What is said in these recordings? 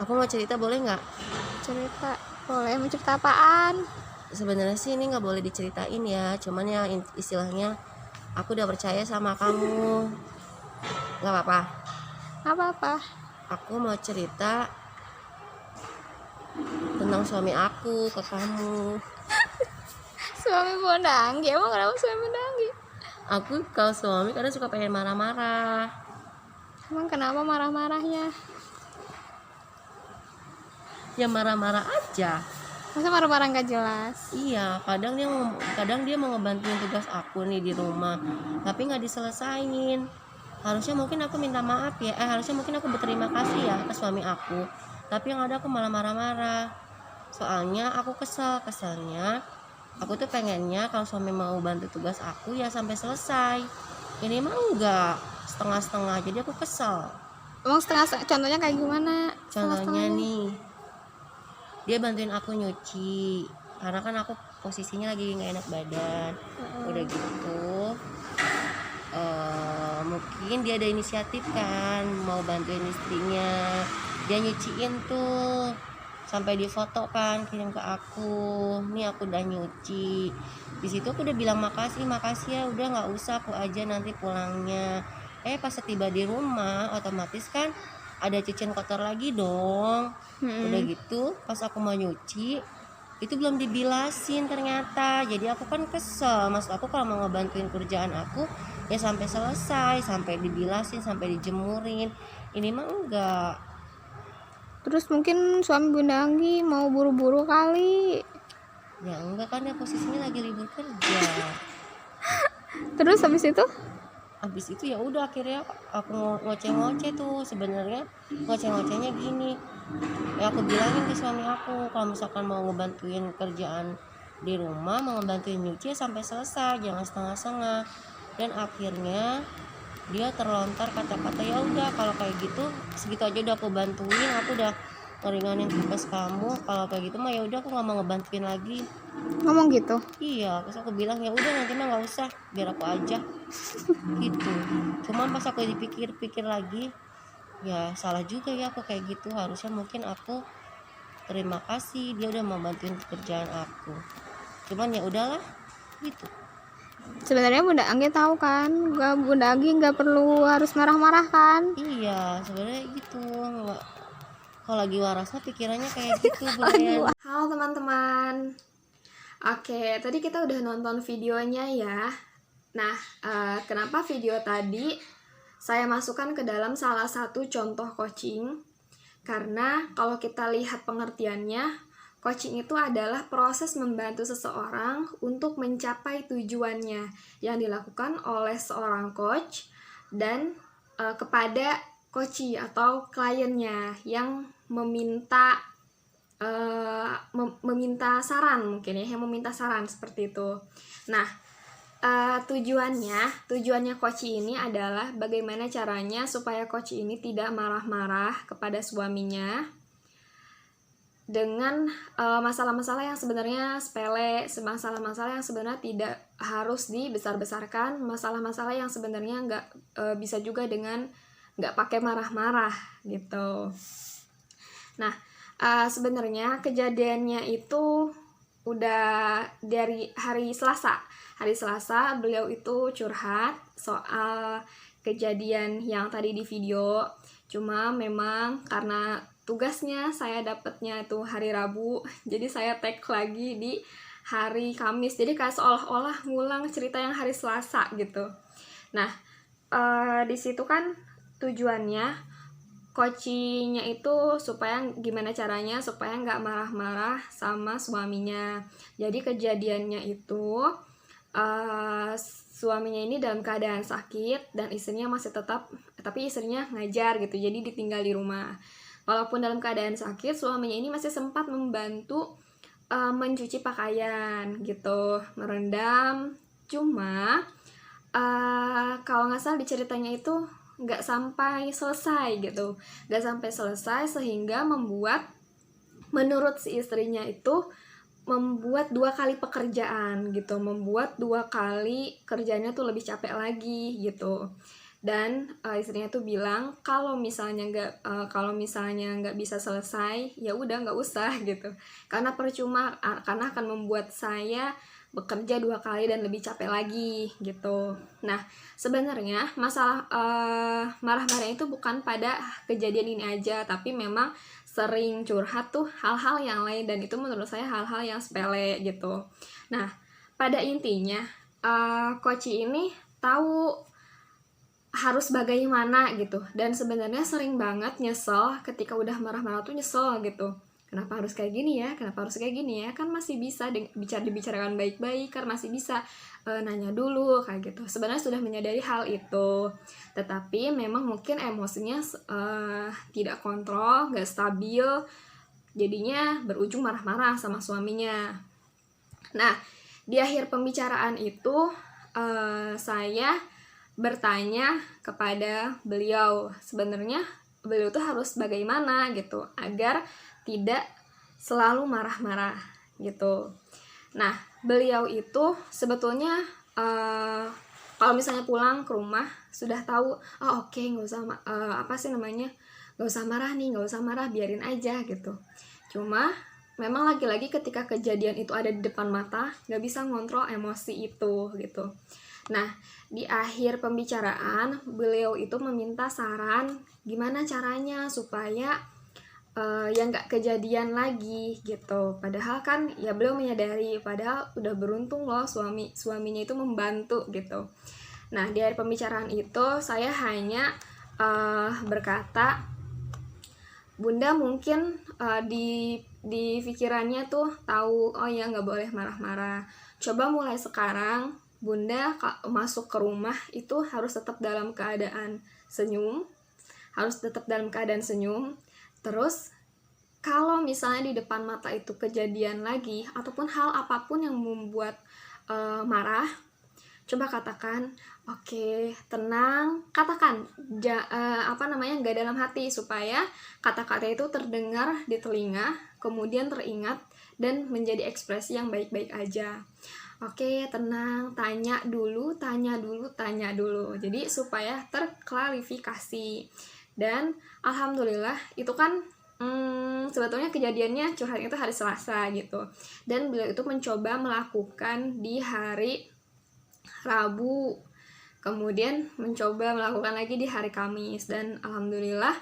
Aku mau cerita, boleh nggak? Cerita, boleh. Mau cerita apaan? Sebenarnya sih ini nggak boleh diceritain ya, cuman ya istilahnya aku udah percaya sama kamu. Nggak apa-apa. Gak apa-apa. Aku mau cerita tentang suami aku ke kamu. Suami Bunda Anggi, emang kenapa suami Bunda Anggi? Aku kalau suami kadang suka pengen marah-marah. Emang kenapa marah-marahnya? Ya marah-marah aja. Masa marah-marah gak jelas? Iya, kadang dia mau ngebantuin tugas aku nih di rumah, tapi nggak diselesain. Harusnya mungkin aku minta maaf ya, harusnya mungkin aku berterima kasih ya ke suami aku. Tapi yang ada aku malah marah-marah. Soalnya aku keselnya aku tuh pengennya kalau suami mau bantu tugas aku ya sampai selesai. Ini mah enggak, setengah-setengah, jadi aku kesel. Emang setengah, contohnya kayak gimana? Contohnya nih, dia bantuin aku nyuci karena kan aku posisinya lagi nggak enak badan. Udah gitu mungkin dia ada inisiatif kan mau bantuin istrinya, dia nyuciin tuh sampai difoto kan kirim ke aku, nih aku udah nyuci. Di situ aku udah bilang makasih ya, udah nggak usah, aku aja nanti pulangnya. Pas tiba di rumah otomatis kan ada cucian kotor lagi dong. Udah gitu pas aku mau nyuci itu belum dibilasin ternyata, jadi aku kan kesel. Maksud aku kalau mau ngebantuin kerjaan aku ya sampai selesai, sampai dibilasin, sampai dijemurin. Ini mah enggak. Terus mungkin suami Bunda Anggi mau buru-buru kali. Ya enggak, kan ya posisinya lagi libur kerja. Terus habis itu? Habis itu ya udah akhirnya aku ngoceh-ngoceh tuh. Sebenarnya ngoceh-ngocehnya gini, ya aku bilangin ke suami aku kalau misalkan mau ngebantuin kerjaan di rumah, mau ngebantuin nyuci ya sampai selesai, jangan setengah-setengah. Dan akhirnya dia terlontar kata-kata, ya udah kalau kayak gitu segitu aja udah aku bantuin, aku udah ngeringanin tugas kamu, kalau kayak gitu mah ya udah aku nggak mau ngebantuin lagi. Ngomong gitu? Iya, terus aku bilang ya udah nanti mah nggak usah, biar aku aja gitu. Cuman pas aku dipikir-pikir lagi, ya salah juga ya aku kayak gitu. Harusnya mungkin aku terima kasih dia udah mau bantuin pekerjaan aku, cuman ya udahlah gitu. Sebenarnya Bunda Anggi tahu kan, Bunda Anggi nggak perlu harus marah-marah kan? Iya, sebenarnya gitu. Nggak, kalau lagi warasnya pikirannya kayak gitu, Bun. Halo teman-teman. Oke, tadi kita udah nonton videonya ya. Nah, kenapa video tadi saya masukkan ke dalam salah satu contoh coaching? Karena kalau kita lihat pengertiannya, coaching itu adalah proses membantu seseorang untuk mencapai tujuannya yang dilakukan oleh seorang coach dan kepada coachee atau kliennya yang meminta saran, mungkin ya, yang meminta saran seperti itu. Nah, tujuannya coachee ini adalah bagaimana caranya supaya coachee ini tidak marah-marah kepada suaminya dengan masalah-masalah yang sebenarnya sepele, masalah-masalah yang sebenarnya tidak harus dibesar-besarkan, masalah-masalah yang sebenarnya nggak bisa juga dengan nggak pakai marah-marah gitu. Nah, sebenarnya kejadiannya itu udah dari hari Selasa. Hari Selasa beliau itu curhat soal kejadian yang tadi di video. Cuma memang karena tugasnya saya dapatnya itu hari Rabu, jadi saya tag lagi di hari Kamis. Jadi kayak seolah-olah ngulang cerita yang hari Selasa gitu. Nah, di situ kan tujuannya coachingnya itu supaya gimana caranya supaya nggak marah-marah sama suaminya. Jadi kejadiannya itu suaminya ini dalam keadaan sakit dan istrinya masih tapi istrinya ngajar gitu, jadi ditinggal di rumah. Walaupun dalam keadaan sakit, suaminya ini masih sempat membantu mencuci pakaian gitu, merendam. Cuma kalau nggak salah diceritanya itu nggak sampai selesai gitu, nggak sampai selesai sehingga menurut si istrinya itu membuat 2 kali pekerjaan gitu, membuat 2 kali kerjanya tuh lebih capek lagi gitu. dan istrinya tuh bilang kalau misalnya nggak bisa selesai ya udah nggak usah gitu, karena percuma, karena akan membuat saya bekerja 2 kali dan lebih capek lagi gitu. Nah, sebenarnya masalah marah-marah itu bukan pada kejadian ini aja, tapi memang sering curhat tuh hal-hal yang lain, dan itu menurut saya hal-hal yang sepele gitu. Nah, pada intinya Koci ini tahu harus bagaimana gitu, dan sebenarnya sering banget nyesel ketika udah marah-marah tuh nyesel gitu. Kenapa harus kayak gini ya? Kenapa harus kayak gini ya? Kan masih bisa dibicarakan baik-baik, kan masih bisa nanya dulu kayak gitu. Sebenarnya sudah menyadari hal itu, tetapi memang mungkin emosinya tidak kontrol, gak stabil, jadinya berujung marah-marah sama suaminya. Nah, di akhir pembicaraan itu saya bertanya kepada beliau, sebenarnya beliau tuh harus bagaimana gitu agar tidak selalu marah-marah gitu. Nah, beliau itu sebetulnya kalau misalnya pulang ke rumah sudah tahu, oh oke, nggak usah nggak usah marah nih, nggak usah marah, biarin aja gitu. Cuma memang lagi-lagi ketika kejadian itu ada di depan mata, nggak bisa ngontrol emosi itu gitu. Nah, di akhir pembicaraan beliau itu meminta saran gimana caranya supaya ya nggak kejadian lagi gitu. Padahal kan ya beliau menyadari, padahal udah beruntung loh suaminya itu membantu gitu. Nah, di akhir pembicaraan itu saya hanya berkata, Bunda mungkin di pikirannya tuh tahu, oh ya nggak boleh marah-marah. Coba mulai sekarang Bunda masuk ke rumah itu harus tetap dalam keadaan senyum, Terus kalau misalnya di depan mata itu kejadian lagi ataupun hal apapun yang membuat marah, coba katakan, oke, tenang, katakan nggak dalam hati, supaya kata-kata itu terdengar di telinga, kemudian teringat dan menjadi ekspresi yang baik-baik aja. Oke, tenang, tanya dulu. Jadi supaya terklarifikasi. Dan alhamdulillah itu kan sebetulnya kejadiannya curhat itu hari Selasa gitu. Dan beliau itu mencoba melakukan di hari Rabu, kemudian mencoba melakukan lagi di hari Kamis, dan alhamdulillah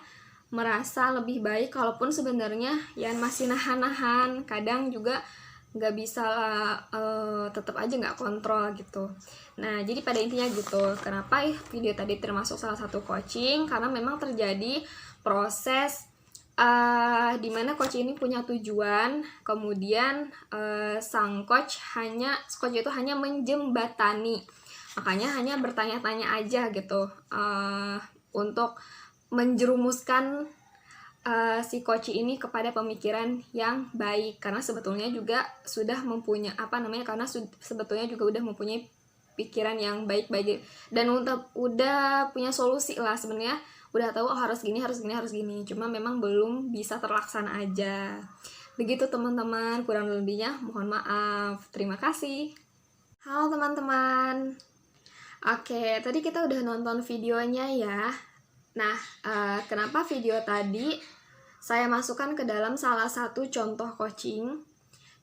merasa lebih baik, walaupun sebenarnya ya masih nahan-nahan, kadang juga nggak bisa tetap aja nggak kontrol gitu. Nah, jadi pada intinya gitu, kenapa video tadi termasuk salah satu coaching, karena memang terjadi proses dimana coach ini punya tujuan, kemudian sang coach itu hanya menjembatani, makanya hanya bertanya-tanya aja gitu untuk menjerumuskan si coach ini kepada pemikiran yang baik, karena sebetulnya juga sudah mempunyai sebetulnya juga udah mempunyai pikiran yang baik-baik, dan udah punya solusi lah sebenarnya, udah tahu harus gini, cuma memang belum bisa terlaksana aja. Begitu teman-teman, kurang lebihnya mohon maaf. Terima kasih. Halo teman-teman. Oke, tadi kita udah nonton videonya ya. Nah, kenapa video tadi saya masukkan ke dalam salah satu contoh coaching?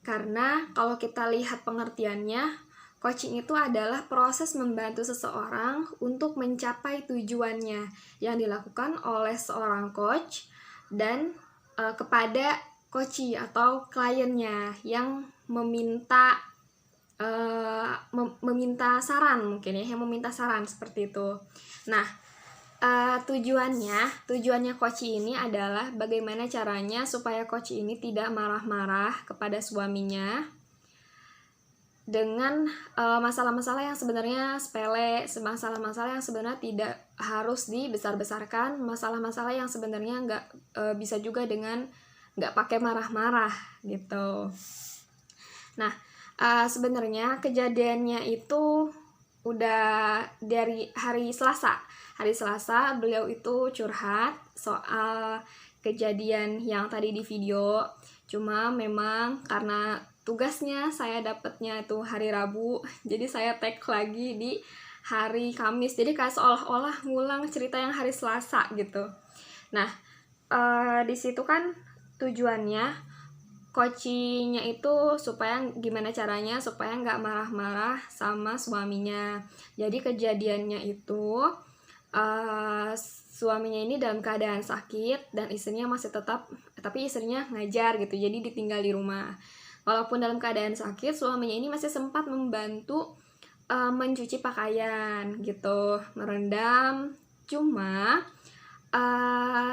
Karena kalau kita lihat pengertiannya, coaching itu adalah proses membantu seseorang untuk mencapai tujuannya yang dilakukan oleh seorang coach dan kepada coachee atau kliennya yang meminta saran, mungkin ya, yang meminta saran seperti itu. Nah, tujuannya coachee ini adalah bagaimana caranya supaya coachee ini tidak marah-marah kepada suaminya dengan masalah-masalah yang sebenarnya sepele, masalah-masalah yang sebenarnya tidak harus dibesar-besarkan, masalah-masalah yang sebenarnya nggak bisa juga dengan nggak pakai marah-marah gitu. Nah, sebenarnya kejadiannya itu udah dari hari Selasa. Hari Selasa beliau itu curhat soal kejadian yang tadi di video. Cuma memang karena tugasnya saya dapatnya itu hari Rabu, jadi saya tag lagi di hari Kamis, jadi kayak seolah-olah ngulang cerita yang hari Selasa gitu. Nah, di situ kan tujuannya coachingnya itu supaya gimana caranya supaya nggak marah-marah sama suaminya. Jadi kejadiannya itu suaminya ini dalam keadaan sakit dan istrinya masih tetap, tapi istrinya ngajar gitu, jadi ditinggal di rumah. Walaupun dalam keadaan sakit, suaminya ini masih sempat membantu mencuci pakaian gitu, merendam. Cuma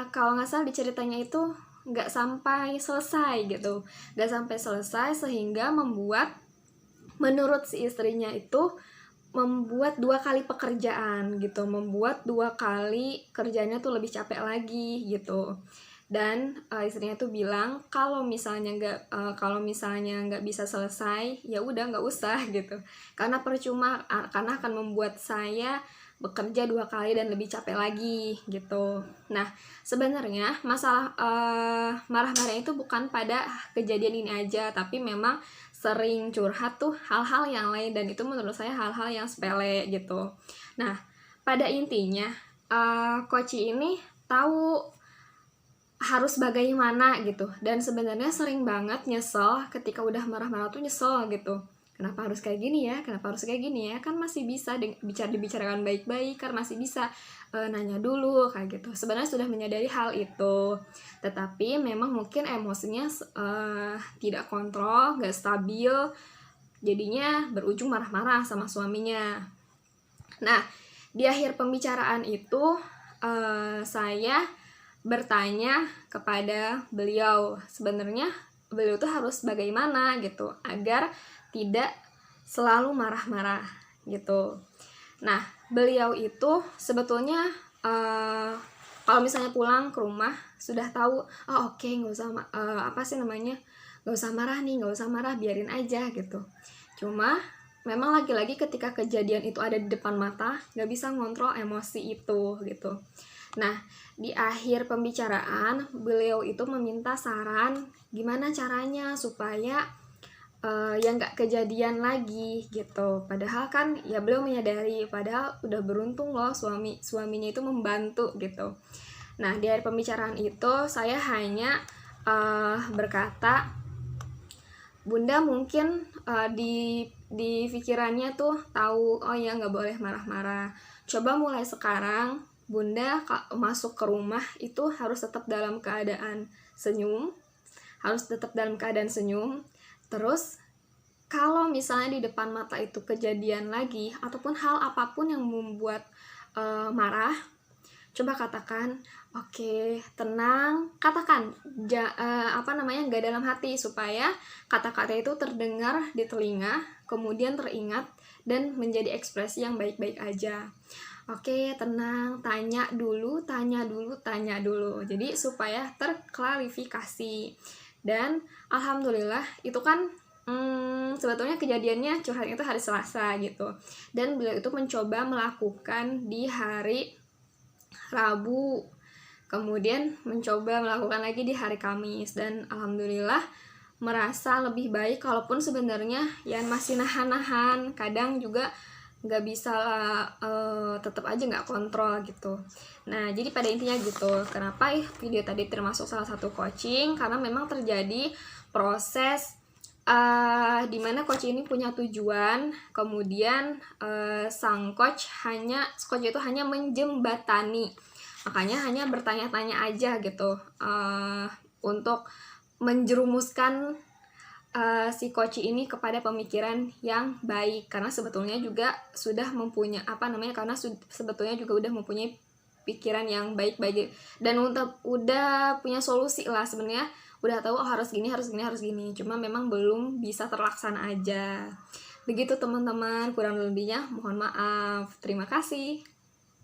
kalau nggak salah di ceritanya itu nggak sampai selesai gitu, nggak sampai selesai sehingga membuat, menurut si istrinya itu, membuat 2 kali pekerjaan gitu, membuat 2 kali kerjanya tuh lebih capek lagi gitu. Dan istrinya tuh bilang kalau misalnya nggak bisa selesai, ya udah nggak usah gitu, karena percuma, karena akan membuat saya bekerja 2 kali dan lebih capek lagi gitu. Nah, sebenarnya masalah marah-marah itu bukan pada kejadian ini aja, tapi memang sering curhat tuh hal-hal yang lain, dan itu menurut saya hal-hal yang sepele gitu. Nah, pada intinya Koci ini tahu harus bagaimana gitu, dan sebenarnya sering banget nyesel ketika udah marah-marah tuh, nyesel gitu. Kenapa harus kayak gini ya? Kenapa harus kayak gini ya? Kan masih bisa dibicarakan baik-baik, kan masih bisa nanya dulu kayak gitu. Sebenarnya sudah menyadari hal itu, tetapi memang mungkin emosinya tidak kontrol, gak stabil, jadinya berujung marah-marah sama suaminya. Nah, di akhir pembicaraan itu saya bertanya kepada beliau, sebenarnya beliau tuh harus bagaimana gitu agar tidak selalu marah-marah gitu. Nah, beliau itu sebetulnya kalau misalnya pulang ke rumah sudah tahu, oh oke, nggak usah nggak usah marah nih, nggak usah marah, biarin aja gitu. Cuma memang lagi-lagi ketika kejadian itu ada di depan mata, nggak bisa ngontrol emosi itu gitu. Nah, di akhir pembicaraan beliau itu meminta saran gimana caranya supaya yang nggak kejadian lagi gitu. Padahal kan ya beliau menyadari, padahal udah beruntung loh suaminya itu membantu gitu. Nah, di akhir pembicaraan itu saya hanya berkata, Bunda mungkin di pikirannya tuh tahu, oh ya nggak boleh marah-marah. Coba mulai sekarang Bunda masuk ke rumah itu harus tetap dalam keadaan senyum, Terus kalau misalnya di depan mata itu kejadian lagi ataupun hal apapun yang membuat marah, coba katakan, oke, tenang, katakan nggak dalam hati, supaya kata-kata itu terdengar di telinga, kemudian teringat dan menjadi ekspresi yang baik-baik aja. Oke, tenang, tanya dulu. Jadi supaya terklarifikasi. Dan alhamdulillah itu kan sebetulnya kejadiannya curhat itu hari Selasa gitu, dan beliau itu mencoba melakukan di hari Rabu, kemudian mencoba melakukan lagi di hari Kamis, dan alhamdulillah merasa lebih baik. Walaupun sebenarnya ya masih nahan-nahan, kadang juga nggak bisa tetap aja nggak kontrol gitu. Nah, jadi pada intinya gitu, kenapa video tadi termasuk salah satu coaching, karena memang terjadi proses dimana coach ini punya tujuan, kemudian sang coach itu hanya menjembatani, makanya hanya bertanya-tanya aja gitu untuk menjerumuskan si coach ini kepada pemikiran yang baik, karena sebetulnya juga sudah mempunyai sebetulnya juga udah mempunyai pikiran yang baik-baik, dan udah punya solusi lah sebenarnya, udah tahu harus gini, cuma memang belum bisa terlaksana aja. Begitu teman-teman, kurang lebihnya mohon maaf. Terima kasih.